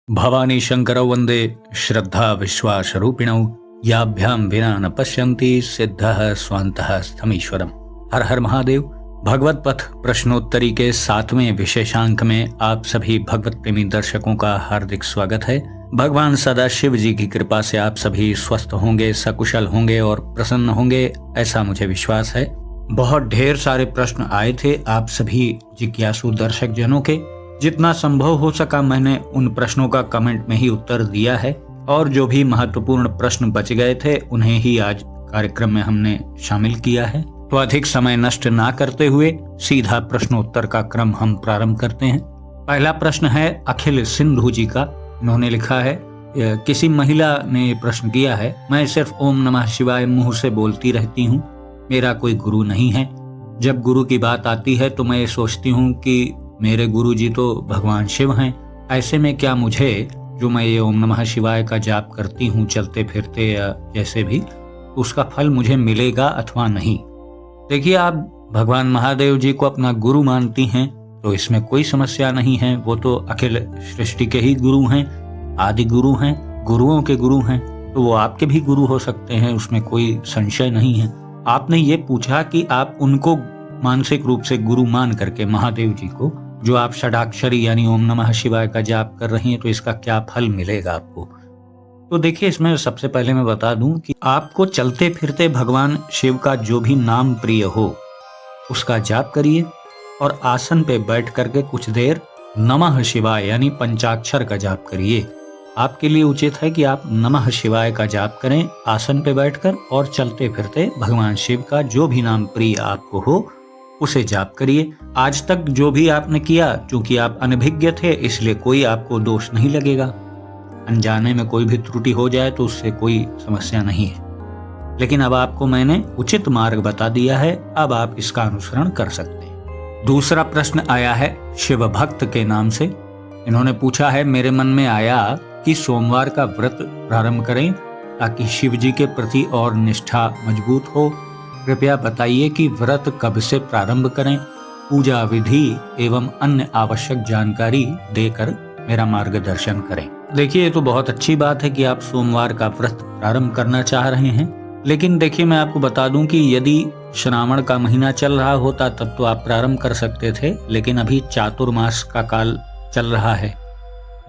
भवानी शंकरौ वंदे श्रद्धा विश्वास रूपिणौ याभ्याम विना न पश्यन्ति सिद्धः स्वान्तः स्थमीश्वरम। हर हर महादेव। भगवत पथ प्रश्नोत्तरी के 7वें विशेषांक में आप सभी भगवत प्रेमी दर्शकों का हार्दिक स्वागत है। भगवान सदाशिव जी की कृपा से आप सभी स्वस्थ होंगे, सकुशल होंगे और प्रसन्न होंगे, ऐसा मुझे विश्वास है। बहुत ढेर सारे प्रश्न आए थे आप सभी जिज्ञासु दर्शक जनों के। जितना संभव हो सका मैंने उन प्रश्नों का कमेंट में ही उत्तर दिया है और जो भी महत्वपूर्ण प्रश्न बच गए थे उन्हें ही आज कार्यक्रम में हमने शामिल किया है। तो अधिक समय नष्ट ना करते हुए सीधा प्रश्नोत्तर का क्रम हम प्रारंभ करते हैं। पहला प्रश्न है अखिल सिंधु जी का। इन्होंने लिखा है, किसी महिला ने प्रश्न किया है, मैं सिर्फ ओम नमः शिवाय मुंह से बोलती रहती हूँ, मेरा कोई गुरु नहीं है। जब गुरु की बात आती है तो मैं सोचती हूँ कि मेरे गुरु जी तो भगवान शिव हैं। ऐसे में क्या मुझे जो मैं ये ओम नमः शिवाय का जाप करती हूँ चलते फिरते या जैसे भी, उसका फल मुझे मिलेगा अथवा नहीं? देखिए, आप भगवान महादेव जी को अपना गुरु मानती हैं तो इसमें कोई समस्या नहीं है। वो तो अखिल सृष्टि के ही गुरु हैं, आदि गुरु हैं, गुरुओं के गुरु हैं, तो वो आपके भी गुरु हो सकते हैं, उसमें कोई संशय नहीं है। आपने ये पूछा कि आप उनको मानसिक रूप से गुरु मान करके महादेव जी को, जो आप षडाक्षरी यानी ओम नमः शिवाय का जाप कर रही हैं, तो इसका क्या फल मिलेगा आपको? तो देखिए, इसमें सबसे पहले मैं बता दूं कि आपको चलते फिरते भगवान शिव का जो भी नाम प्रिय हो उसका जाप करिए और आसन पे बैठ करके कुछ देर नमः शिवाय यानी पंचाक्षर का जाप करिए। आपके लिए उचित है कि आप नमः शिवाय का जाप करें आसन पे बैठकर, और चलते फिरते भगवान शिव का जो भी नाम प्रिय आपको हो उसे जाप करिए। आज तक जो भी आपने किया, चूंकि आप अनभिज्ञ थे इसलिए कोई आपको दोष नहीं लगेगा। अनजाने में कोई भी त्रुटि हो जाए तो उससे कोई समस्या नहीं है। लेकिन अब आपको मैंने उचित मार्ग बता दिया है, अब आप इसका अनुसरण कर सकते हैं। दूसरा प्रश्न आया है शिव भक्त के नाम से। इन्होंने पूछा है, मेरे मन में आया कि सोमवार का व्रत प्रारंभ करें ताकि शिव जी के प्रति और निष्ठा मजबूत हो। कृपया बताइए कि व्रत कब से प्रारंभ करें, पूजा विधि एवं अन्य आवश्यक जानकारी देकर मेरा मार्गदर्शन करें। देखिए, ये तो बहुत अच्छी बात है कि आप सोमवार का व्रत प्रारंभ करना चाह रहे हैं, लेकिन देखिए, मैं आपको बता दूं कि यदि श्रावण का महीना चल रहा होता तब तो आप प्रारंभ कर सकते थे, लेकिन अभी चातुर्मास का काल चल रहा है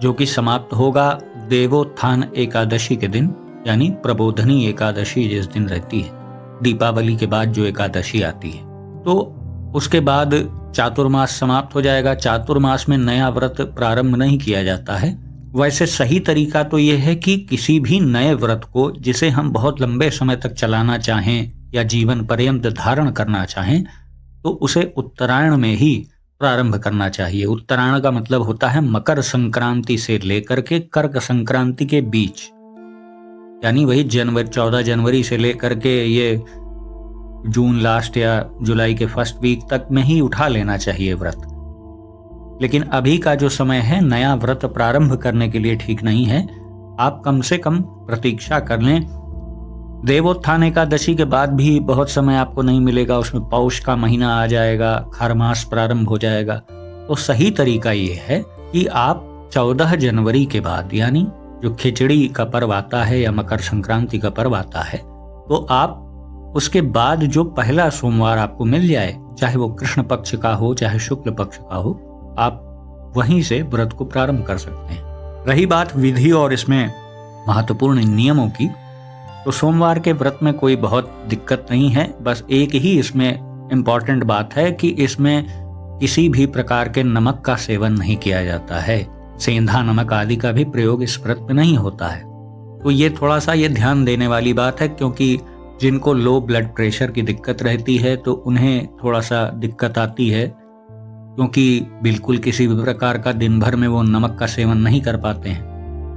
जो कि समाप्त होगा देवोत्थान एकादशी के दिन, यानी प्रबोधनी एकादशी जिस दिन रहती है, दीपावली के बाद जो एकादशी आती है, तो उसके बाद चातुर्मास समाप्त हो जाएगा। चातुर्मास में नया व्रत प्रारंभ नहीं किया जाता है। वैसे सही तरीका तो यह है कि किसी भी नए व्रत को जिसे हम बहुत लंबे समय तक चलाना चाहें या जीवन पर्यंत धारण करना चाहें तो उसे उत्तरायण में ही प्रारंभ करना चाहिए। उत्तरायण का मतलब होता है मकर संक्रांति से लेकर के कर्क संक्रांति के बीच, यानी वही 14 जनवरी से लेकर के ये जून लास्ट या जुलाई के फर्स्ट वीक तक में ही उठा लेना चाहिए व्रत। लेकिन अभी का जो समय है नया व्रत प्रारंभ करने के लिए ठीक नहीं है। आप कम से कम प्रतीक्षा कर लें। देवोत्थान एकादशी के बाद भी बहुत समय आपको नहीं मिलेगा, उसमें पौष का महीना आ जाएगा, खरमास प्रारंभ हो जाएगा। तो सही तरीका ये है कि आप 14 जनवरी के बाद, यानी जो खिचड़ी का पर्व आता है या मकर संक्रांति का पर्व आता है, तो आप उसके बाद जो पहला सोमवार आपको मिल जाए, चाहे वो कृष्ण पक्ष का हो चाहे शुक्ल पक्ष का हो, आप वहीं से व्रत को प्रारंभ कर सकते हैं। रही बात विधि और इसमें महत्वपूर्ण नियमों की, तो सोमवार के व्रत में कोई बहुत दिक्कत नहीं है। बस एक ही इसमें इम्पॉर्टेंट बात है कि इसमें किसी भी प्रकार के नमक का सेवन नहीं किया जाता है। सेंधा नमक आदि का भी प्रयोग इस व्रत में नहीं होता है। तो ये थोड़ा सा ये ध्यान देने वाली बात है, क्योंकि जिनको लो ब्लड प्रेशर की दिक्कत रहती है तो उन्हें थोड़ा सा दिक्कत आती है, क्योंकि बिल्कुल किसी भी प्रकार का दिन भर में वो नमक का सेवन नहीं कर पाते हैं।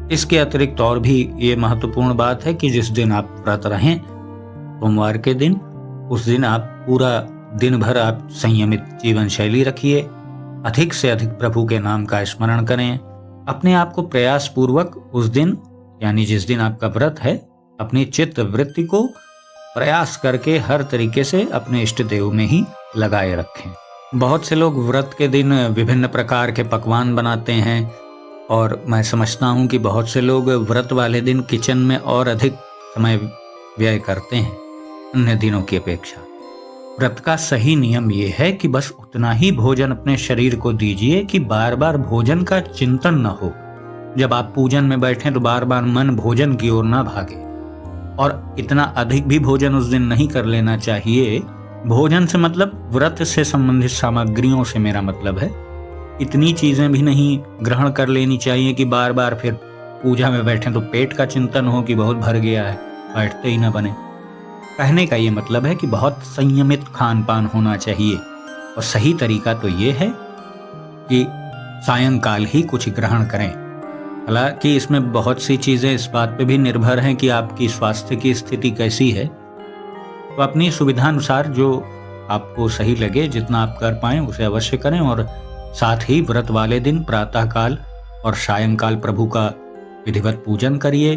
इसके अतिरिक्त और भी ये महत्वपूर्ण बात है कि जिस दिन आप व्रत रहें सोमवार के दिन, उस दिन आप पूरा दिन भर आप संयमित जीवन शैली रखिए, अधिक से अधिक प्रभु के नाम का स्मरण करें। अपने आप को प्रयास पूर्वक उस दिन, यानी जिस दिन आपका व्रत है, अपनी चित्त वृत्ति को प्रयास करके हर तरीके से अपने इष्ट देव में ही लगाए रखें। बहुत से लोग व्रत के दिन विभिन्न प्रकार के पकवान बनाते हैं और मैं समझता हूँ कि बहुत से लोग व्रत वाले दिन किचन में और अधिक समय व्यय करते हैं अन्य दिनों की अपेक्षा। व्रत का सही नियम ये है कि बस उतना ही भोजन अपने शरीर को दीजिए कि बार बार भोजन का चिंतन न हो। जब आप पूजन में बैठें तो बार बार मन भोजन की ओर ना भागे, और इतना अधिक भी भोजन उस दिन नहीं कर लेना चाहिए। भोजन से मतलब व्रत से संबंधित सामग्रियों से मेरा मतलब है। इतनी चीजें भी नहीं ग्रहण कर लेनी चाहिए कि बार बार फिर पूजा में बैठें तो पेट का चिंतन हो कि बहुत भर गया है, बैठते ही ना बने। कहने का ये मतलब है कि बहुत संयमित खान पान होना चाहिए, और सही तरीका तो ये है कि सायंकाल ही कुछ ग्रहण करें। हालांकि इसमें बहुत सी चीजें इस बात पे भी निर्भर हैं कि आपकी स्वास्थ्य की स्थिति कैसी है, तो अपनी सुविधानुसार जो आपको सही लगे जितना आप कर पाएं उसे अवश्य करें। और साथ ही व्रत वाले दिन प्रातःकाल और सायंकाल प्रभु का विधिवत पूजन करिए।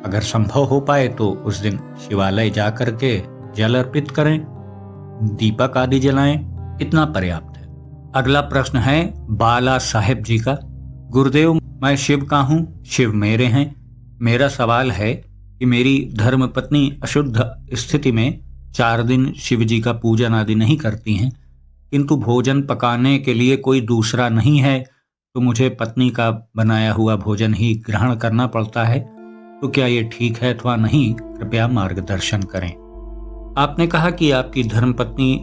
अगर संभव हो पाए तो उस दिन शिवालय जा करके जल अर्पित करें, दीपक आदि जलाएं, इतना पर्याप्त है। अगला प्रश्न है बाला साहेब जी का। गुरुदेव, मैं शिव का हूँ, शिव मेरे हैं। मेरा सवाल है कि मेरी धर्मपत्नी अशुद्ध स्थिति में 4 दिन शिव जी का पूजन आदि नहीं करती हैं, किंतु भोजन पकाने के लिए कोई दूसरा नहीं है, तो मुझे पत्नी का बनाया हुआ भोजन ही ग्रहण करना पड़ता है। तो क्या ये ठीक है अथवा नहीं, कृपया मार्गदर्शन करें। आपने कहा कि आपकी धर्मपत्नी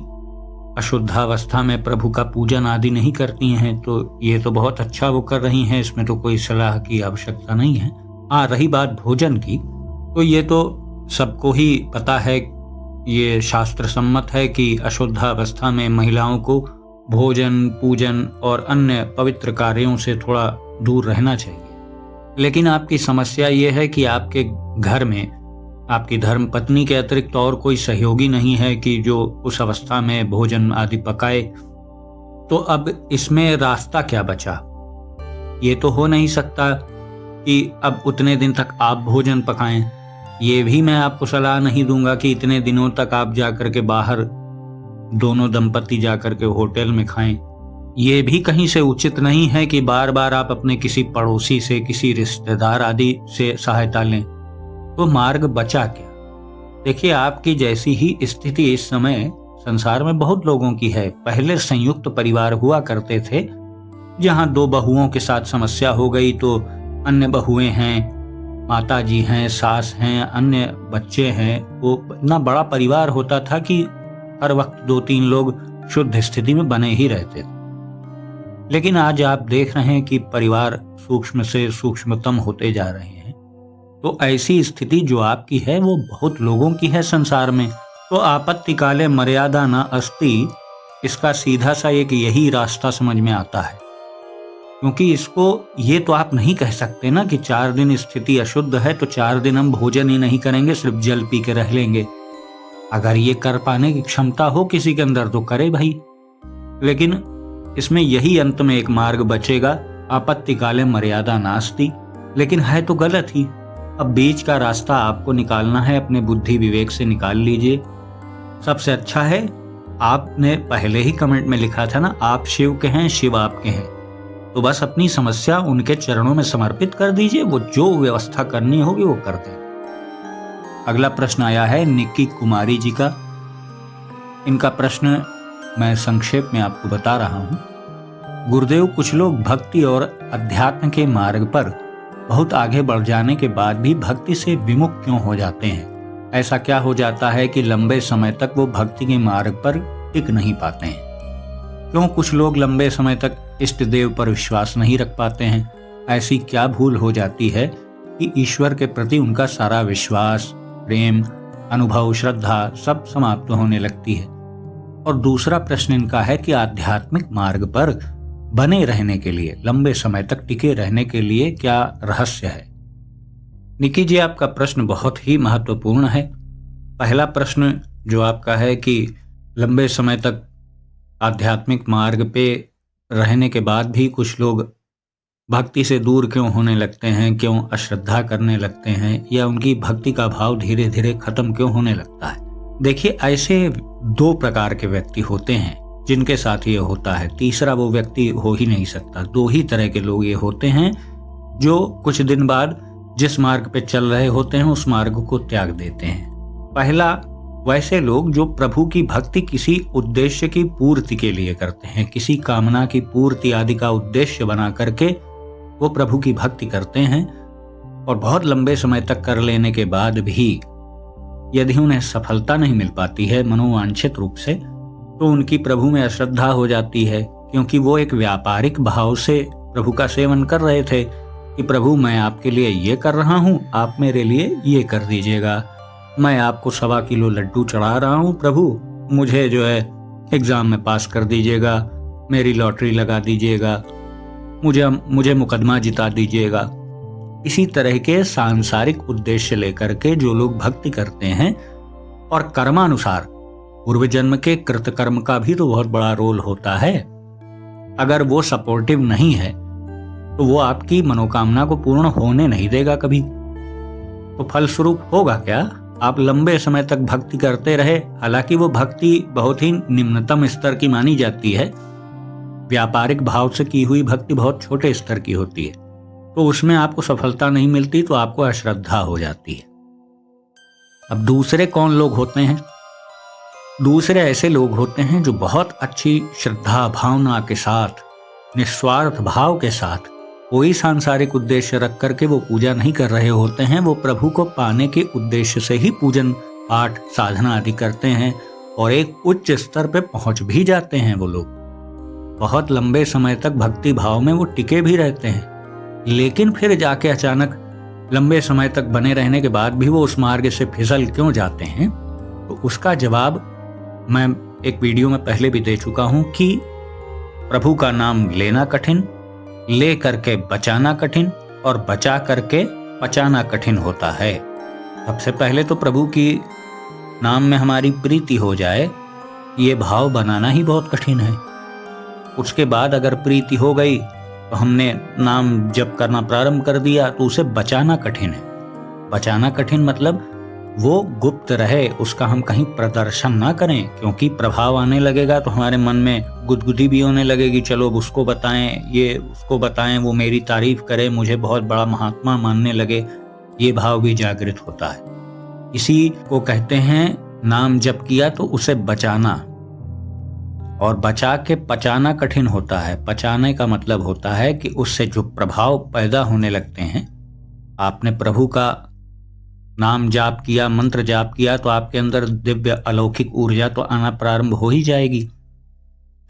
अशुद्धावस्था में प्रभु का पूजन आदि नहीं करती हैं, तो ये तो बहुत अच्छा वो कर रही हैं, इसमें तो कोई सलाह की आवश्यकता नहीं है। रही बात भोजन की, तो ये तो सबको ही पता है, ये शास्त्र सम्मत है कि अशुद्धावस्था में महिलाओं को भोजन, पूजन और अन्य पवित्र कार्यों से थोड़ा दूर रहना चाहिए। लेकिन आपकी समस्या ये है कि आपके घर में आपकी धर्मपत्नी के अतिरिक्त और कोई सहयोगी नहीं है कि जो उस अवस्था में भोजन आदि पकाए। तो अब इसमें रास्ता क्या बचा? ये तो हो नहीं सकता कि अब उतने दिन तक आप भोजन पकाएं। ये भी मैं आपको सलाह नहीं दूंगा कि इतने दिनों तक आप जाकर के बाहर दोनों दंपति जाकर के होटल में खाएं। ये भी कहीं से उचित नहीं है कि बार बार आप अपने किसी पड़ोसी से, किसी रिश्तेदार आदि से सहायता लें। तो मार्ग बचा क्या? देखिए, आपकी जैसी ही स्थिति इस समय संसार में बहुत लोगों की है। पहले संयुक्त परिवार हुआ करते थे, जहां 2 बहुओं के साथ समस्या हो गई तो अन्य बहुएं हैं, माता जी हैं, सास हैं, अन्य बच्चे हैं। वो इतना बड़ा परिवार होता था कि हर वक्त 2-3 लोग शुद्ध स्थिति में बने ही रहते थे। लेकिन आज आप देख रहे हैं कि परिवार सूक्ष्म से सूक्ष्मतम होते जा रहे हैं। तो ऐसी स्थिति जो आपकी है वो बहुत लोगों की है संसार में। तो आपत्ति काले मर्यादा न अस्ति, इसका सीधा सा एक यही रास्ता समझ में आता है। क्योंकि इसको ये तो आप नहीं कह सकते ना कि 4 दिन स्थिति अशुद्ध है तो 4 दिन हम भोजन ही नहीं करेंगे, सिर्फ जल पी के रह लेंगे। अगर ये कर पाने की क्षमता हो किसी के अंदर तो करे भाई। लेकिन इसमें यही अंत में एक मार्ग बचेगा, आपत्ति काले मर्यादा नास्ति। लेकिन है तो गलत ही। अब बीच का रास्ता आपको निकालना है, अपने बुद्धि विवेक से निकाल लीजिए। सबसे अच्छा है, आपने पहले ही कमेंट में लिखा था ना, आप शिव के हैं, शिव आपके हैं। तो बस अपनी समस्या उनके चरणों में समर्पित कर दीजिए, वो जो व्यवस्था करनी होगी वो कर दें। अगला प्रश्न आया है निक्की कुमारी जी का। इनका प्रश्न मैं संक्षेप में आपको बता रहा हूँ। गुरुदेव, कुछ लोग भक्ति और अध्यात्म के मार्ग पर बहुत आगे बढ़ जाने के बाद भी भक्ति से विमुख क्यों हो जाते हैं? ऐसा क्या हो जाता है कि लंबे समय तक वो भक्ति के मार्ग पर टिक नहीं पाते हैं? क्यों कुछ लोग लंबे समय तक इष्ट देव पर विश्वास नहीं रख पाते हैं? ऐसी क्या भूल हो जाती है कि ईश्वर के प्रति उनका सारा विश्वास, प्रेम, अनुभव, श्रद्धा सब समाप्त होने लगती है? और दूसरा प्रश्न इनका है कि आध्यात्मिक मार्ग पर बने रहने के लिए, लंबे समय तक टिके रहने के लिए क्या रहस्य है? निकी जी, आपका प्रश्न बहुत ही महत्वपूर्ण है। पहला प्रश्न जो आपका है कि लंबे समय तक आध्यात्मिक मार्ग पे रहने के बाद भी कुछ लोग भक्ति से दूर क्यों होने लगते हैं, क्यों अश्रद्धा करने लगते हैं, या उनकी भक्ति का भाव धीरे धीरे खत्म क्यों होने लगता है? देखिए, ऐसे 2 प्रकार के व्यक्ति होते हैं। जिनके साथ ये होता है। तीसरा वो व्यक्ति हो ही नहीं सकता। 2 ही तरह के लोग ये होते हैं जो कुछ दिन बाद जिस मार्ग पे चल रहे होते हैं उस मार्ग को त्याग देते हैं। पहला, वैसे लोग जो प्रभु की भक्ति किसी उद्देश्य की पूर्ति के लिए करते हैं, किसी कामना की पूर्ति आदि का उद्देश्य बना करके वो प्रभु की भक्ति करते हैं, और बहुत लंबे समय तक कर लेने के बाद भी यदि उन्हें सफलता नहीं मिल पाती है मनोवांछित रूप से, तो उनकी प्रभु में अश्रद्धा हो जाती है, क्योंकि वो एक व्यापारिक भाव से प्रभु का सेवन कर रहे थे कि प्रभु मैं आपके लिए ये कर रहा हूँ, आप मेरे लिए ये कर दीजिएगा। मैं आपको 1.25 किलो लड्डू चढ़ा रहा हूँ प्रभु, मुझे जो है एग्जाम में पास कर दीजिएगा, मेरी लॉटरी लगा दीजिएगा, मुझे मुकदमा जिता दीजिएगा। इसी तरह के सांसारिक उद्देश्य लेकर के जो लोग भक्ति करते हैं, और कर्मानुसार पूर्व जन्म के कृतकर्म का भी तो बहुत बड़ा रोल होता है। अगर वो सपोर्टिव नहीं है तो वो आपकी मनोकामना को पूर्ण होने नहीं देगा कभी। तो फलस्वरूप होगा क्या? आप लंबे समय तक भक्ति करते रहे, हालांकि वो भक्ति बहुत ही निम्नतम स्तर की मानी जाती है। व्यापारिक भाव से की हुई भक्ति बहुत छोटे स्तर की होती है, तो उसमें आपको सफलता नहीं मिलती, तो आपको अश्रद्धा हो जाती है। अब दूसरे कौन लोग होते हैं? दूसरे ऐसे लोग होते हैं जो बहुत अच्छी श्रद्धा भावना के साथ, निस्वार्थ भाव के साथ, कोई सांसारिक उद्देश्य रख करके वो पूजा नहीं कर रहे होते हैं। वो प्रभु को पाने के उद्देश्य से ही पूजन पाठ साधना आदि करते हैं, और एक उच्च स्तर पे पहुंच भी जाते हैं। वो लोग बहुत लंबे समय तक भक्ति भाव में वो टिके भी रहते हैं, लेकिन फिर जाके अचानक लंबे समय तक बने रहने के बाद भी वो उस मार्ग से फिसल क्यों जाते हैं? तो उसका जवाब मैं एक वीडियो में पहले भी दे चुका हूं कि प्रभु का नाम लेना कठिन, ले करके बचाना कठिन, और बचा करके पचाना कठिन होता है। सबसे पहले तो प्रभु की नाम में हमारी प्रीति हो जाए, ये भाव बनाना ही बहुत कठिन है। उसके बाद अगर प्रीति हो गई तो हमने नाम जप करना प्रारंभ कर दिया, तो उसे बचाना कठिन है। बचाना कठिन मतलब वो गुप्त रहे, उसका हम कहीं प्रदर्शन ना करें, क्योंकि प्रभाव आने लगेगा तो हमारे मन में गुदगुदी भी होने लगेगी। चलो उसको बताएं, ये उसको बताएं, वो मेरी तारीफ करे, मुझे बहुत बड़ा महात्मा मानने लगे, ये भाव भी जागृत होता है। इसी को कहते हैं नाम जप किया तो उसे बचाना, और बचा के पचाना कठिन होता है। पचाने का मतलब होता है कि उससे जो प्रभाव पैदा होने लगते हैं, आपने प्रभु का नाम जाप किया, मंत्र जाप किया, तो आपके अंदर दिव्य अलौकिक ऊर्जा तो आना प्रारंभ हो ही जाएगी।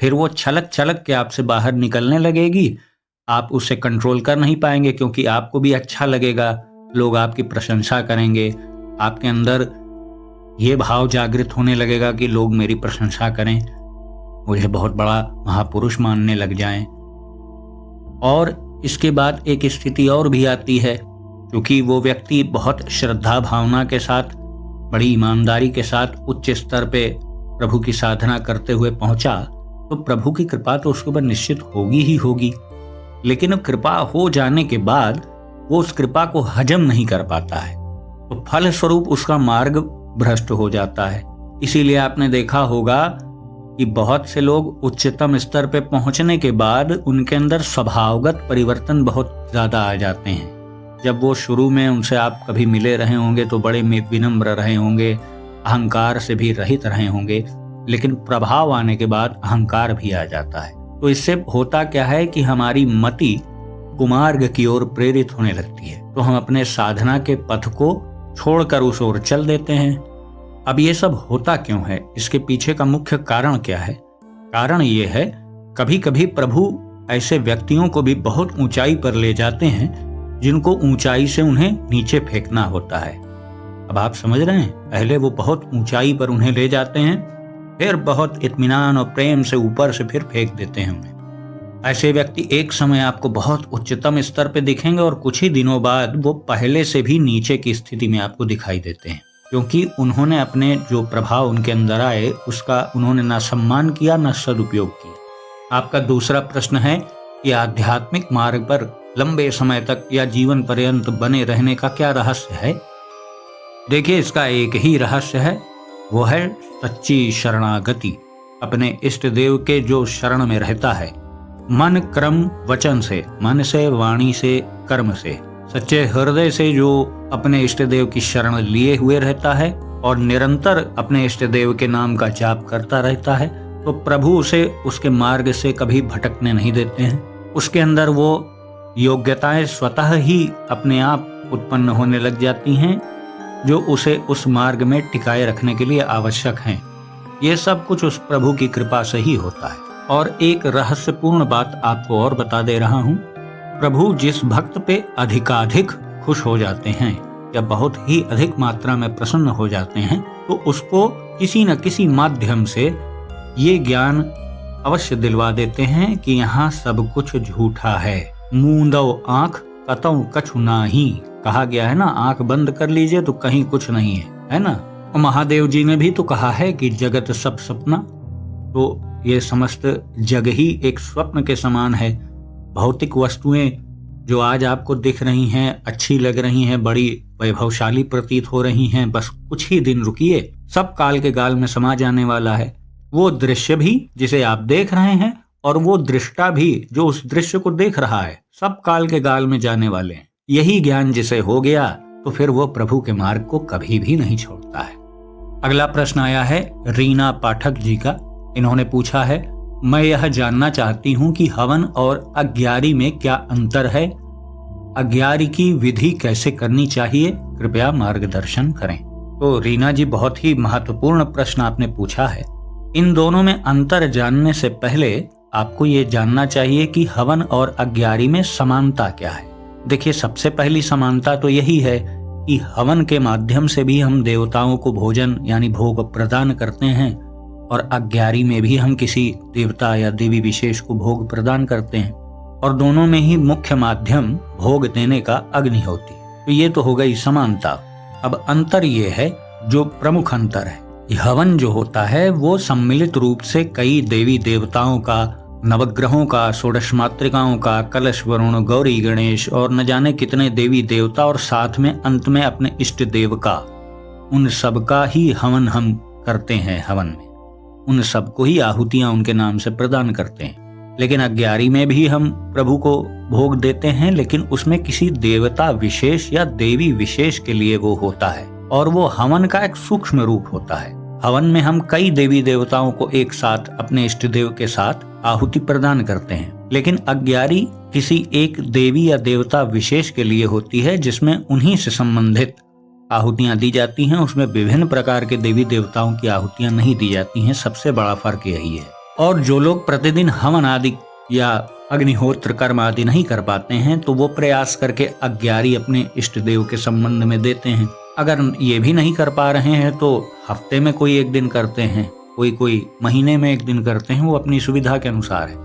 फिर वो छलक छलक के आपसे बाहर निकलने लगेगी, आप उसे कंट्रोल कर नहीं पाएंगे, क्योंकि आपको भी अच्छा लगेगा, लोग आपकी प्रशंसा करेंगे। आपके अंदर ये भाव जागृत होने लगेगा कि लोग मेरी प्रशंसा करें, मुझे बहुत बड़ा महापुरुष मानने लग जाएं। और इसके बाद एक स्थिति और भी आती है, क्योंकि वो व्यक्ति बहुत श्रद्धा भावना के साथ, बड़ी ईमानदारी के साथ उच्च स्तर पे प्रभु की साधना करते हुए पहुंचा, तो प्रभु की कृपा तो उसके ऊपर निश्चित होगी ही होगी। लेकिन कृपा हो जाने के बाद वो उस कृपा को हजम नहीं कर पाता है, तो फल स्वरूप उसका मार्ग भ्रष्ट हो जाता है। इसीलिए आपने देखा होगा कि बहुत से लोग उच्चतम स्तर पे पहुंचने के बाद उनके अंदर स्वभावगत परिवर्तन बहुत ज्यादा आ जाते हैं। जब वो शुरू में उनसे आप कभी मिले रहे होंगे तो बड़े विनम्र रहे होंगे, अहंकार से भी रहित रहे होंगे, लेकिन प्रभाव आने के बाद अहंकार भी आ जाता है। तो इससे होता क्या है कि हमारी मति कुमार्ग की ओर प्रेरित होने लगती है, तो हम अपने साधना के पथ को छोड़कर उस ओर चल देते हैं। अब ये सब होता क्यों है? इसके पीछे का मुख्य कारण क्या है? कारण ये है, कभी कभी प्रभु ऐसे व्यक्तियों को भी बहुत ऊंचाई पर ले जाते हैं जिनको ऊंचाई से उन्हें नीचे फेंकना होता है। अब आप समझ रहे हैं, पहले वो बहुत ऊंचाई पर उन्हें ले जाते हैं, फिर बहुत इत्मीनान और प्रेम से ऊपर से फिर फेंक देते हैं उन्हें। ऐसे व्यक्ति एक समय आपको बहुत उच्चतम स्तर पे दिखेंगे, और कुछ ही दिनों बाद वो पहले से भी नीचे की स्थिति में आपको दिखाई देते हैं, क्योंकि उन्होंने अपने जो प्रभाव उनके अंदर आए उसका उन्होंने ना सम्मान किया ना सदुपयोग किया। आपका दूसरा प्रश्न है कि आध्यात्मिक मार्ग पर लंबे समय तक या जीवन पर्यंत बने रहने का क्या रहस्य है? देखिए, इसका एक ही रहस्य है, वो है सच्ची शरणागति। अपने इष्ट देव के जो शरण में रहता है, मन क्रम वचन से, मन से, वाणी से, कर्म से, सच्चे हृदय से जो अपने इष्ट देव की शरण लिए हुए रहता है और निरंतर अपने इष्ट देव के नाम का जाप करता रहता है, तो प्रभु उसे उसके मार्ग से कभी भटकने नहीं देते हैं। उसके अंदर वो योग्यताएं स्वतः ही अपने आप उत्पन्न होने लग जाती हैं जो उसे उस मार्ग में टिकाए रखने के लिए आवश्यक हैं। ये सब कुछ उस प्रभु की कृपा से ही होता है। और एक रहस्यपूर्ण बात आपको और बता दे रहा हूँ, प्रभु जिस भक्त पे अधिकाधिक खुश हो जाते हैं या बहुत ही अधिक मात्रा में प्रसन्न हो जाते हैं, तो उसको किसी न किसी माध्यम से ये ज्ञान अवश्य दिलवा देते हैं कि यहाँ सब कुछ झूठा है। मूंदो आंख कतौ कछु नाही, कहा गया है ना, आंख बंद कर लीजिए तो कहीं कुछ नहीं है ना। और महादेव जी ने भी तो कहा है कि जगत सब सपना, तो ये समस्त जग ही एक स्वप्न के समान है। भौतिक वस्तुएं जो आज आपको दिख रही हैं, अच्छी लग रही हैं, बड़ी वैभवशाली प्रतीत हो रही हैं, बस कुछ ही दिन रुकिए, सब काल के गाल में समा जाने वाला है। वो दृश्य भी जिसे आप देख रहे हैं और वो दृष्टा भी जो उस दृश्य को देख रहा है, सब काल के गाल में जाने वाले हैं। यही ज्ञान जिसे हो गया तो फिर वो प्रभु के मार्ग को कभी भी नहीं छोड़ता है। अगला प्रश्न आया है रीना पाठक जी का। इन्होंने पूछा है, मैं यह जानना चाहती हूँ कि हवन और अग्यारी में क्या अंतर है, अग्यारी की विधि कैसे करनी चाहिए, कृपया मार्गदर्शन करें। तो रीना जी, बहुत ही महत्वपूर्ण प्रश्न आपने पूछा है। इन दोनों में अंतर जानने से पहले आपको ये जानना चाहिए कि हवन और अग्यारी में समानता क्या है। देखिए, सबसे पहली समानता तो यही है कि हवन के माध्यम से भी हम देवताओं को भोजन यानी भोग प्रदान करते हैं और अग्यारी में भी हम किसी देवता या देवी विशेष को भोग प्रदान करते हैं, और दोनों में ही मुख्य माध्यम भोग देने का अग्नि होती है। तो ये तो हो गई समानता। अब अंतर ये है, जो प्रमुख अंतर है, हवन जो होता है वो सम्मिलित रूप से कई देवी देवताओं का, नवग्रहों का, षोडश मातृकाओं का, कलश वरुण, गौरी गणेश और न जाने कितने देवी देवता, और साथ में अंत में अपने इष्ट देव का, उन सब का ही हवन हम करते हैं। हवन में उन सबको ही आहुतियां उनके नाम से प्रदान करते हैं। लेकिन अग्यारी में भी हम प्रभु को भोग देते हैं, लेकिन उसमें किसी देवता विशेष या देवी विशेष के लिए वो होता है, और वो हवन का एक सूक्ष्म रूप होता है। हवन में हम कई देवी देवताओं को एक साथ अपने इष्ट देव के साथ आहुति प्रदान करते हैं, लेकिन अग्यारी किसी एक देवी या देवता विशेष के लिए होती है, जिसमें उन्हीं से संबंधित आहुतियां दी जाती हैं। उसमें विभिन्न प्रकार के देवी देवताओं की आहुतियां नहीं दी जाती हैं। सबसे बड़ा फर्क यही है। और जो लोग प्रतिदिन हवन आदि या अग्निहोत्र कर्म आदि नहीं कर पाते हैं, तो वो प्रयास करके अग्यारी अपने इष्ट देव के संबंध में देते हैं। अगर ये भी नहीं कर पा रहे हैं तो हफ्ते में कोई एक दिन करते हैं, कोई महीने में एक दिन करते हैं, वो अपनी सुविधा के अनुसार है।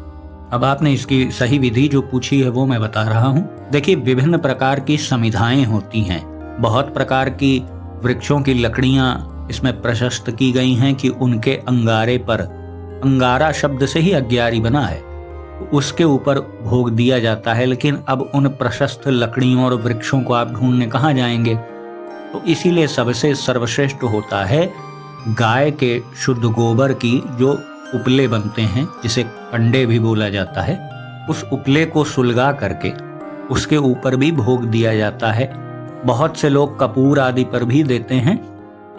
अब आपने इसकी सही विधि जो पूछी है वो मैं बता रहा हूँ। देखिए, विभिन्न प्रकार की समिधाएं होती हैं, बहुत प्रकार की वृक्षों की लकड़ियां इसमें प्रशस्त की गई हैं कि उनके अंगारे पर, अंगारा शब्द से ही अग्यारी बना है, उसके ऊपर भोग दिया जाता है। लेकिन अब उन प्रशस्त लकड़ियों और वृक्षों को आप ढूंढने कहाँ जाएंगे? तो इसीलिए सबसे सर्वश्रेष्ठ होता है गाय के शुद्ध गोबर की जो उपले बनते हैं, जिसे कंडे भी बोला जाता है, उस उपले को सुलगा करके उसके ऊपर भी भोग दिया जाता है। बहुत से लोग कपूर आदि पर भी देते हैं,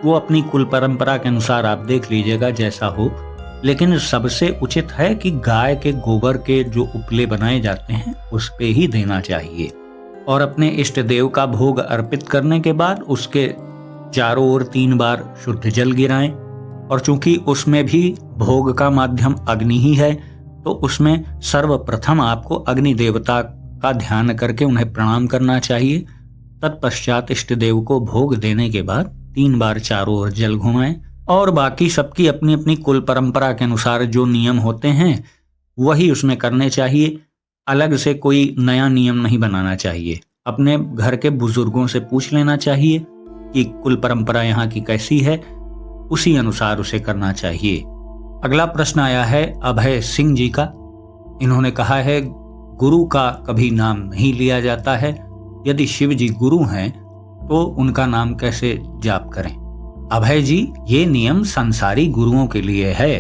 वो अपनी कुल परंपरा के अनुसार आप देख लीजिएगा जैसा हो। लेकिन सबसे उचित है कि गाय के गोबर के जो उपले बनाए जाते हैं उस पे ही देना चाहिए। और अपने इष्ट देव का भोग अर्पित करने के बाद उसके चारों ओर 3 बार शुद्ध जल गिराएं। और चूंकि उसमें भी भोग का माध्यम अग्नि ही है, तो उसमें सर्वप्रथम आपको अग्नि देवता का ध्यान करके उन्हें प्रणाम करना चाहिए। तत्पश्चात इष्ट देव को भोग देने के बाद 3 बार चारों ओर जल घुमाएं। और बाकी सबकी अपनी अपनी कुल परंपरा के अनुसार जो नियम होते हैं वही उसमें करने चाहिए। अलग से कोई नया नियम नहीं बनाना चाहिए। अपने घर के बुजुर्गों से पूछ लेना चाहिए कि कुल परंपरा यहाँ की कैसी है, उसी अनुसार उसे करना चाहिए। अगला प्रश्न आया है अभय सिंह जी का। इन्होंने कहा है, गुरु का कभी नाम नहीं लिया जाता है, यदि शिव जी गुरु हैं तो उनका नाम कैसे जाप करें? अभय जी, ये नियम संसारी गुरुओं के लिए है।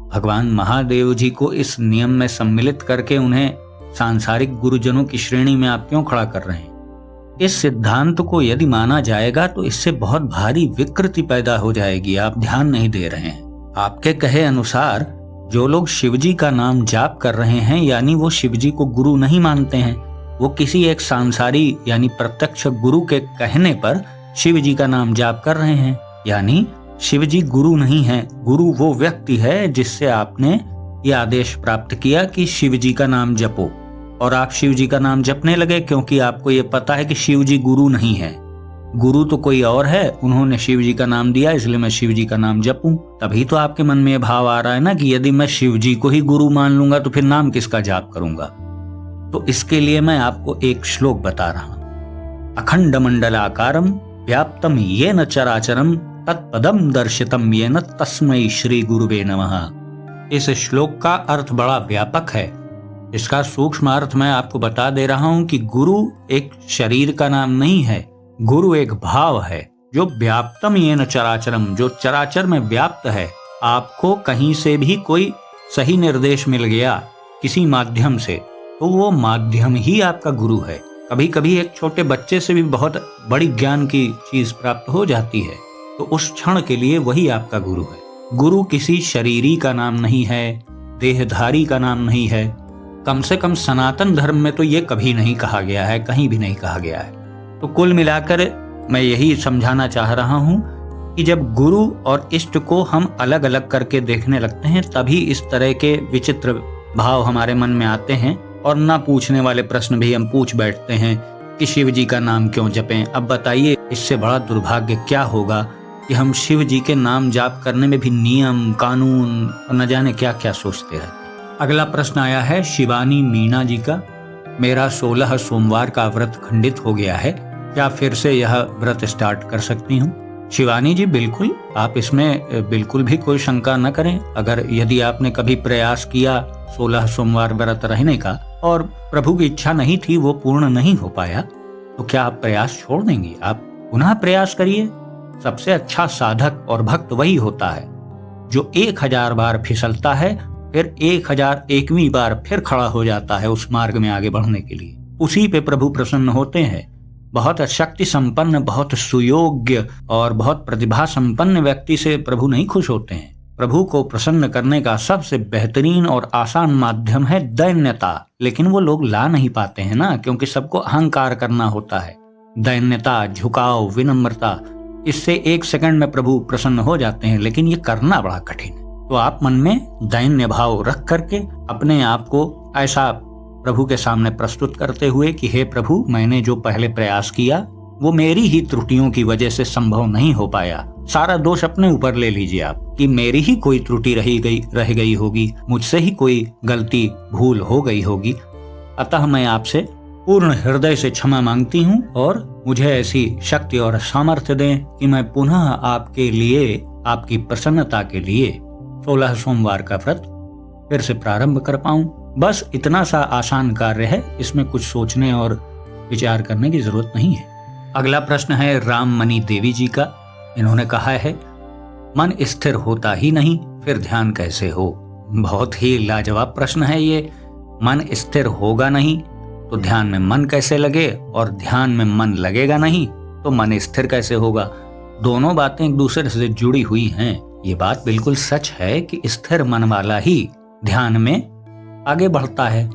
भगवान महादेव जी को इस नियम में सम्मिलित करके उन्हें सांसारिक गुरुजनों की श्रेणी में आप क्यों खड़ा कर रहे हैं? इस सिद्धांत को यदि माना जाएगा तो इससे बहुत भारी विकृति पैदा हो जाएगी। आप ध्यान नहीं दे रहे हैं। आपके कहे अनुसार जो लोग शिवजी का नाम जाप कर रहे हैं यानी वो शिवजी को गुरु नहीं मानते हैं। वो किसी एक सांसारी यानी प्रत्यक्ष गुरु के कहने पर शिवजी का नाम जाप कर रहे हैं। यानी शिवजी गुरु नहीं है। गुरु वो व्यक्ति है जिससे आपने ये आदेश प्राप्त किया कि शिवजी का नाम जपो, और आप शिवजी का नाम जपने लगे क्योंकि आपको ये पता है कि शिवजी गुरु नहीं है। गुरु तो कोई और है, उन्होंने शिवजी का नाम दिया इसलिए मैं शिवजी का नाम जपूं। तभी तो आपके मन में ये भाव आ रहा है ना कि यदि मैं शिवजी को ही गुरु मान लूंगा तो फिर नाम किसका जाप करूंगा। तो इसके लिए मैं आपको एक श्लोक बता रहा हूं। अखंड मंडलाकारम व्याप्तम येन चराचरम तत्पदम दर्शितम येन तस्मै श्री गुरुवे नमः। इस श्लोक का अर्थ बड़ा व्यापक है। इसका सूक्ष्म अर्थ मैं आपको बता दे रहा हूं कि गुरु एक शरीर का नाम नहीं है। गुरु एक भाव है जो व्याप्तम येन चराचरम, जो चराचर में व्याप्त है। आपको कहीं से भी कोई सही निर्देश मिल गया किसी माध्यम से, तो वो माध्यम ही आपका गुरु है। कभी कभी एक छोटे बच्चे से भी बहुत बड़ी ज्ञान की चीज प्राप्त हो जाती है, तो उस क्षण के लिए वही आपका गुरु है। गुरु किसी शरीरी का नाम नहीं है, देहधारी का नाम नहीं है। कम से कम सनातन धर्म में तो ये कभी नहीं कहा गया है, कहीं भी नहीं कहा गया है। तो कुल मिलाकर मैं यही समझाना चाह रहा हूं कि जब गुरु और इष्ट को हम अलग अलग करके देखने लगते हैं तभी इस तरह के विचित्र भाव हमारे मन में आते हैं, और ना पूछने वाले प्रश्न भी हम पूछ बैठते हैं कि शिव जी का नाम क्यों जपें। अब बताइए इससे बड़ा दुर्भाग्य क्या होगा कि हम शिव जी के नाम जाप करने में भी नियम कानून और न जाने क्या क्या सोचते रहते हैं। अगला प्रश्न आया है शिवानी मीणा जी का। मेरा 16 सोमवार का व्रत खंडित हो गया है, क्या फिर से यह व्रत स्टार्ट कर सकती हूँ? शिवानी जी बिल्कुल, आप इसमें बिल्कुल भी कोई शंका न करें। अगर यदि आपने कभी प्रयास किया 16 सोमवार व्रत रहने का और प्रभु की इच्छा नहीं थी, वो पूर्ण नहीं हो पाया, तो क्या आप प्रयास छोड़ देंगी? आप पुनः प्रयास करिए। सबसे अच्छा साधक और भक्त वही होता है जो 1000 बार फिसलता है, फिर 1001वीं बार फिर खड़ा हो जाता है उस मार्ग में आगे बढ़ने के लिए। उसी पे प्रभु प्रसन्न होते हैं। बहुत शक्ति संपन्न, बहुत सुयोग्य और बहुत प्रतिभा संपन्न व्यक्ति से प्रभु नहीं खुश होते हैं। प्रभु को प्रसन्न करने का सबसे बेहतरीन और आसान माध्यम है दैन्यता, लेकिन वो लोग ला नहीं पाते हैं ना, क्योंकि सबको अहंकार करना होता है। दैन्यता, झुकाव, विनम्रता, इससे 1 सेकंड में प्रभु प्रसन्न हो जाते हैं, लेकिन ये करना बड़ा कठिन है। तो आप मन में दैन्य भाव रख करके अपने आप को ऐसा प्रभु के सामने प्रस्तुत करते हुए कि हे प्रभु, मैंने जो पहले प्रयास किया वो मेरी ही त्रुटियों की वजह से संभव नहीं हो पाया। सारा दोष अपने ऊपर ले लीजिए आप कि मेरी ही कोई त्रुटि रह गई होगी, मुझसे ही कोई गलती भूल हो गई होगी। अतः मैं आपसे पूर्ण हृदय से क्षमा मांगती हूँ और मुझे ऐसी शक्ति और सामर्थ्य दें कि मैं पुनः आपके लिए, आपकी प्रसन्नता के लिए 16 सोमवार का व्रत फिर से प्रारंभ कर पाऊं। बस इतना सा आसान कार्य है, इसमें कुछ सोचने और विचार करने की जरूरत नहीं है। अगला प्रश्न है राममणि देवी जी का। इन्होंने कहा है मन स्थिर होता ही नहीं, फिर ध्यान कैसे हो? बहुत ही लाजवाब प्रश्न है ये। मन स्थिर होगा नहीं तो ध्यान में मन कैसे लगे, और ध्यान में मन लगेगा नहीं तो मन स्थिर कैसे होगा? दोनों बातें एक दूसरे से जुड़ी हुई हैं। ये बात बिल्कुल सच है कि स्थिर मन वाला ही ध्यान में आगे बढ़ता है।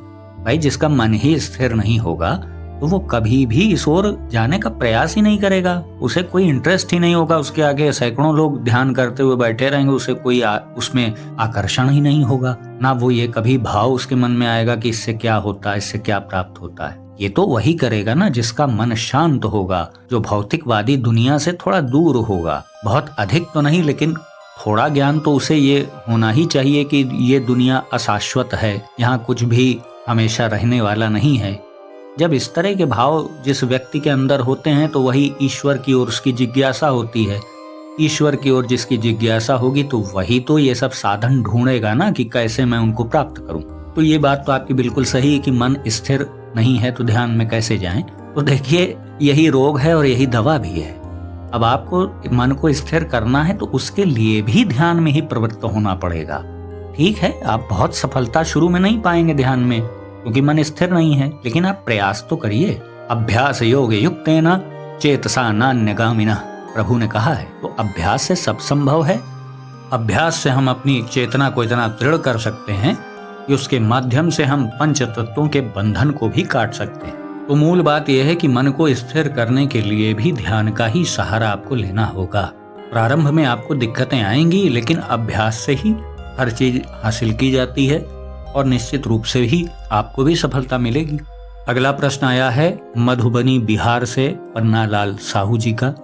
भाई जिसका मन ही स्थिर नहीं होगा तो वो कभी भी इस ओर जाने का प्रयास ही नहीं करेगा, उसे कोई इंटरेस्ट ही नहीं होगा। उसके आगे सैकड़ों लोग ध्यान करते हुए बैठे रहेंगे, उसे कोई उसमें आकर्षण ही नहीं होगा, ना वो ये कभी भाव उसके मन में आएगा कि इससे क्या होता है, इससे क्या प्राप्त होता है। ये तो वही करेगा ना जिसका मन शांत होगा, जो भौतिकवादी दुनिया से थोड़ा दूर होगा। बहुत अधिक तो नहीं, लेकिन थोड़ा ज्ञान तो उसे ये होना ही चाहिए कि ये दुनिया अशाश्वत है, यहाँ कुछ भी हमेशा रहने वाला नहीं है। जब इस तरह के भाव जिस व्यक्ति के अंदर होते हैं तो वही ईश्वर की ओर उसकी जिज्ञासा होती है। ईश्वर की ओर जिसकी जिज्ञासा होगी तो वही तो ये सब साधन ढूंढेगा ना कि कैसे मैं उनको प्राप्त करूं। तो ये बात तो आपकी बिल्कुल सही है कि मन स्थिर नहीं है तो ध्यान में कैसे जाएं। तो देखिए यही रोग है और यही दवा भी है। अब आपको मन को स्थिर करना है तो उसके लिए भी ध्यान में ही प्रवृत्त होना पड़ेगा। ठीक है, आप बहुत सफलता शुरू में नहीं पाएंगे ध्यान में, क्योंकि मन स्थिर नहीं है, लेकिन आप प्रयास तो करिए। अभ्यास योग युक्तेन चेतसा नान्यगामिनः, प्रभु ने कहा है। तो अभ्यास से सब संभव है। अभ्यास से हम अपनी चेतना को इतना दृढ़ कर सकते हैं कि उसके माध्यम से हम पंच तत्वों के बंधन को भी काट सकते हैं। तो मूल बात यह है कि मन को स्थिर करने के लिए भी ध्यान का ही सहारा आपको लेना होगा। प्रारंभ में आपको दिक्कतें आएंगी, लेकिन अभ्यास से ही हर चीज हासिल की जाती है और निश्चित रूप से ही आपको भी सफलता मिलेगी। अगला प्रश्न आया है मधुबनी बिहार से पन्नालाल साहू जी का।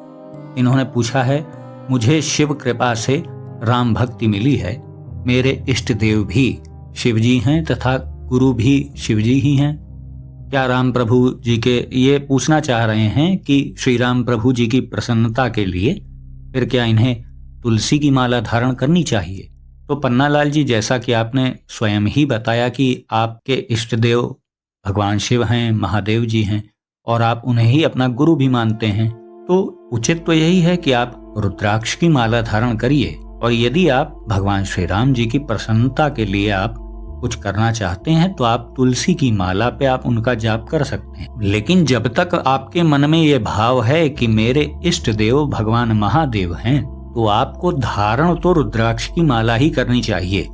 इन्होंने पूछा है, मुझे शिव कृपा से राम भक्ति मिली है। मेरे इष्ट देव भी शिव जी हैं तथा गुरु भी शिव जी ही हैं। क्या राम प्रभु जी के ये पूछना चाह रहे हैं कि श्री राम प्रभु जी की प्रसन्नता के लिए फिर क्या इन्हें तुलसी की माला धारण करनी चाहिए? तो पन्नालाल जी, जैसा कि आपने स्वयं ही बताया कि आपके इष्ट देव भगवान शिव हैं, महादेव जी हैं, और आप उन्हें ही अपना गुरु भी मानते हैं, तो उचित तो यही है कि आप रुद्राक्ष की माला धारण करिए। और यदि आप भगवान श्री राम जी की प्रसन्नता के लिए आप कुछ करना चाहते हैं तो आप तुलसी की माला पे आप उनका जाप कर सकते हैं। लेकिन जब तक आपके मन में ये भाव है कि मेरे इष्ट देव भगवान महादेव हैं, तो आपको धारण तो रुद्राक्ष की माला ही करनी चाहिए।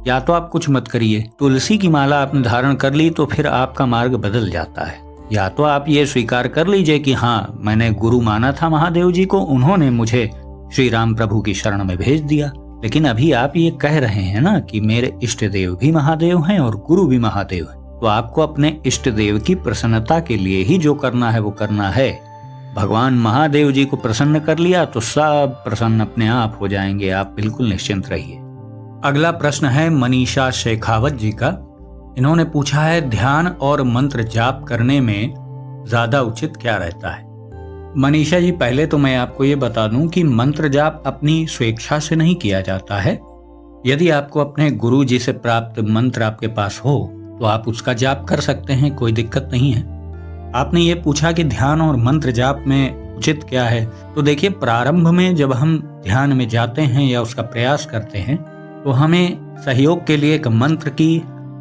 या तो आप कुछ मत करिए, तुलसी की माला आपने धारण कर ली तो फिर आपका मार्ग बदल जाता है। या तो आप ये स्वीकार कर लीजिए कि हाँ, मैंने गुरु माना था महादेव जी को, उन्होंने मुझे श्री राम प्रभु की शरण में भेज दिया। लेकिन अभी आप ये कह रहे हैं ना कि मेरे इष्ट देव भी महादेव हैं और गुरु भी महादेव हैं, तो आपको अपने इष्ट देव की प्रसन्नता के लिए ही जो करना है वो करना है। भगवान महादेव जी को प्रसन्न कर लिया तो सब प्रसन्न अपने आप हो जाएंगे, आप बिल्कुल निश्चिंत रहिए। अगला प्रश्न है मनीषा शेखावत जी का। इन्होंने पूछा है, ध्यान और मंत्र जाप करने में ज्यादा उचित क्या रहता है? मनीषा जी, पहले तो मैं आपको ये बता दूं कि मंत्र जाप अपनी स्वेच्छा से नहीं किया जाता है। यदि आपको अपने गुरु जी से प्राप्त मंत्र आपके पास हो तो आप उसका जाप कर सकते हैं, कोई दिक्कत नहीं है। आपने ये पूछा कि ध्यान और मंत्र जाप में उचित क्या है, तो देखिए, प्रारंभ में जब हम ध्यान में जाते हैं या उसका प्रयास करते हैं तो हमें सहयोग के लिए एक मंत्र की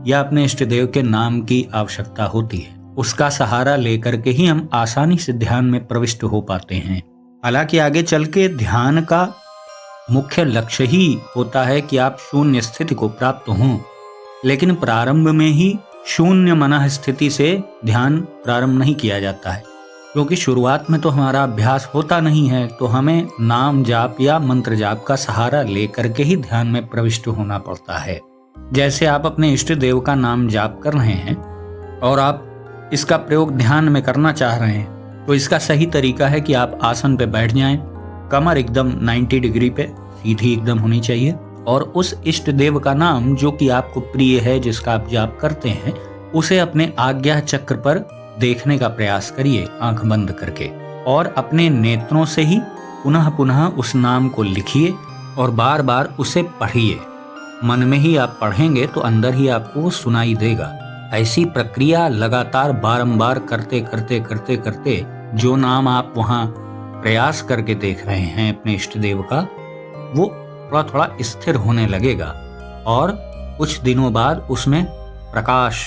या अपने इष्ट देव के नाम की आवश्यकता होती है। उसका सहारा लेकर के ही हम आसानी से ध्यान में प्रविष्ट हो पाते हैं। हालांकि आगे चल के ध्यान का मुख्य लक्ष्य ही होता है कि आप शून्य स्थिति को प्राप्त हों, लेकिन प्रारंभ में ही शून्य मनः स्थिति से ध्यान प्रारंभ नहीं किया जाता है, क्योंकि शुरुआत में तो हमारा अभ्यास होता नहीं है। तो हमें नाम जाप या मंत्र जाप का सहारा लेकर के ही ध्यान में प्रविष्ट होना पड़ता है। जैसे आप अपने इष्ट देव का नाम जाप कर रहे हैं और आप इसका प्रयोग ध्यान में करना चाह रहे हैं, तो इसका सही तरीका है कि आप आसन पे बैठ जाएं, कमर एकदम 90 डिग्री पे सीधी एकदम होनी चाहिए, और उस इष्ट देव का नाम जो कि आपको प्रिय है, जिसका आप जाप करते हैं, उसे अपने आज्ञा चक्र पर देखने का प्रयास करिए आंख बंद करके, और अपने नेत्रों से ही पुनः पुनः उस नाम को लिखिए और बार बार उसे पढ़िए। मन में ही आप पढ़ेंगे तो अंदर ही आपको सुनाई देगा। ऐसी प्रक्रिया लगातार बारंबार करते करते करते करते जो नाम आप वहां प्रयास करके देख रहे हैं अपने इष्ट देव का, वो थोड़ा थोड़ा स्थिर होने लगेगा और कुछ दिनों बाद उसमें प्रकाश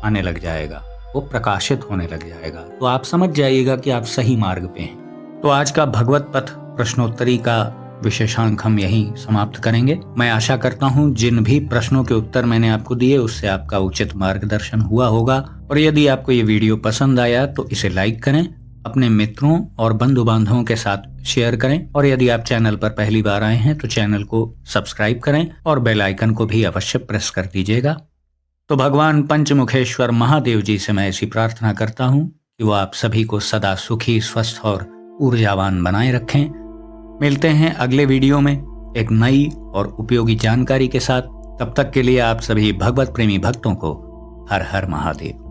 आने लग जाएगा, वो प्रकाशित होने लग जाएगा। तो आप समझ जाइएगा कि आप सही मार्ग पे हैं। तो आज का भगवत पथ प्रश्नोत्तरी का विशेषांक हम यही समाप्त करेंगे। मैं आशा करता हूँ जिन भी प्रश्नों के उत्तर मैंने आपको दिए उससे आपका उचित मार्गदर्शन हुआ होगा। और यदि आपको ये वीडियो पसंद आया तो इसे लाइक करें, अपने मित्रों और बंधु बांधवों के साथ शेयर करें, और यदि आप चैनल पर पहली बार आए हैं तो चैनल को सब्सक्राइब करें और बेल आइकन को भी अवश्य प्रेस कर दीजिएगा। तो भगवान पंचमुखेश्वर महादेव जी से मैं ऐसी प्रार्थना करता हूँ कि वो आप सभी को सदा सुखी, स्वस्थ और ऊर्जावान बनाए रखें। मिलते हैं अगले वीडियो में एक नई और उपयोगी जानकारी के साथ। तब तक के लिए आप सभी भगवत प्रेमी भक्तों को हर हर महादेव।